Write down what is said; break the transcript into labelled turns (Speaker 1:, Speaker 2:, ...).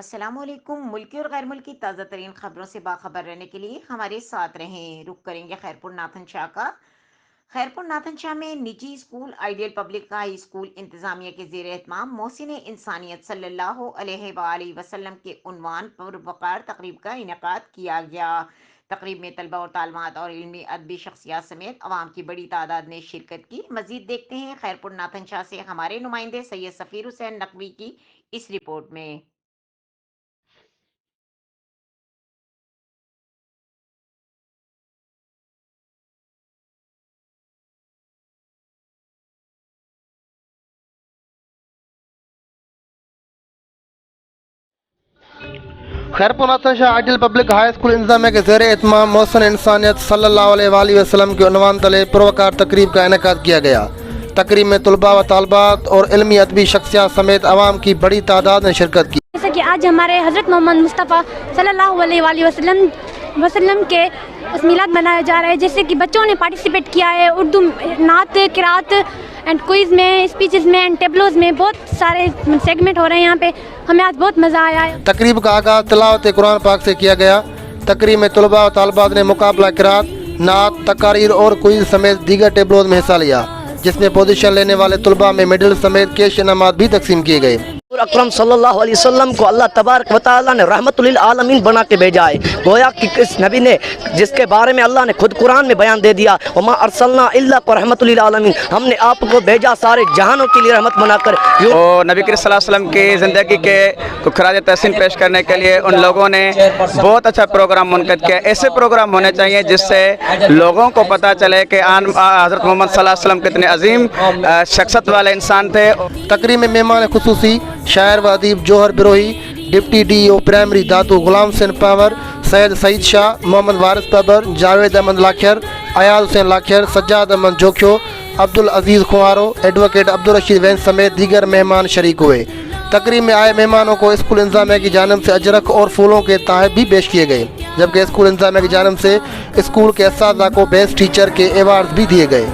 Speaker 1: السلام علیکم۔ ملکی اور غیر ملکی تازہ ترین خبروں سے باخبر رہنے کے لیے ہمارے ساتھ رہیں۔ رخ کریں گے خیرپورناتھن شاہ کا۔ خیرپورناتھن شاہ میں نجی school ideal public high school انتظامیہ کے زیر اہتمام محسن انسانیت صلی اللہ علیہ والہ وسلم کے عنوان پروقار تقریب کا انعقاد کیا گیا۔ تقریب میں طلبہ اور طالبات اور علمی ادبی شخصیات سمیت عوام کی بڑی تعداد نے شرکت کی۔ مزید دیکھتے ہیں خیرپورناتھن شاہ سے ہمارے نمائندے سید سفیر حسین نقوی کی اس رپورٹ میں۔
Speaker 2: خیرپورناتھن شاہ آئیڈیل پبلک ہائی اسکول انتظامیہ کے زیر اہتمام محسن انسانیت صلی اللہ علیہ وآلہ وسلم کے عنوان تلے پروقار تقریب کا انعقاد کیا گیا۔ تقریب میں طلباء و طالبات اور علمی ادبی شخصیات سمیت عوام کی بڑی تعداد نے شرکت کی۔
Speaker 3: جیسا کہ آج ہمارے حضرت محمد مصطفیٰ صلی اللہ علیہ وآلہ وسلم کے اس میلاد منایا جا رہا ہے، جیسے کہ بچوں نے پارٹیسپیٹ کیا ہے اردو نعت قرات اینڈ کوئز میں، اسپیچز میں اینڈ ٹیبلوز میں، بہت سارے سیگمنٹ ہو رہے ہیں یہاں پہ، ہمیں آج بہت مزہ آیا ہے۔
Speaker 2: تقریب کا آغاز تلاوت قرآن پاک سے کیا گیا۔ تقریب میں طلباء و طالبات نے مقابلہ قرات، نعت، تقاریر اور کوئز سمیت دیگر ٹیبلوز میں حصہ لیا، جس میں پوزیشن لینے والے طلباء میں میڈل سمیت کیش انعامات بھی تقسیم کیے گئے۔
Speaker 4: اکرم صلی اللہ علیہ وسلم کو اللہ تبارک و تعالیٰ نے رحمت للعالمین بنا کے بھیجا ہے۔ گویا کہ اس نبی نے جس کے بارے میں اللہ نے خود قرآن میں بیان دے دیا، وما ارسلنا الا رحمت للعالمین، ہم نے آپ کو بھیجا سارے جہانوں کے لیے رحمت بنا کر۔
Speaker 5: اور نبی کریم صلی اللہ علیہ وسلم کی زندگی کے خراج تحسین پیش کرنے کے لیے ان لوگوں نے بہت اچھا پروگرام منعقد کیا۔ ایسے پروگرام ہونے چاہیے جس سے لوگوں کو پتہ چلے کہ حضرت محمد صلی اللہ علیہ وسلم کتنے عظیم شخصیت والے انسان تھے۔
Speaker 2: تقریب میں مہمان خصوصی شاعر و ادیب Johar Brohi, deputy D O primary Datu Ghulam Hussain Pawar, Syed Saeed Shah, Muhammad Waris Pawar, Javed Ahmed Lakhar, Ayaz Hussain Lakhar, Sajjad Ahmed Jokhio, Abdul Aziz Khuwaro, advocate Abdul Rasheed Wain سمیت دیگر مہمان شریک ہوئے۔ تقریب میں آئے مہمانوں کو اسکول انتظامیہ کی جانب سے اجرک اور پھولوں کے تحائف بھی پیش کیے گئے، جبکہ اسکول انتظامیہ کی جانب سے اسکول کے اساتذہ کو بیسٹ ٹیچر کے ایوارڈز بھی دیے گئے۔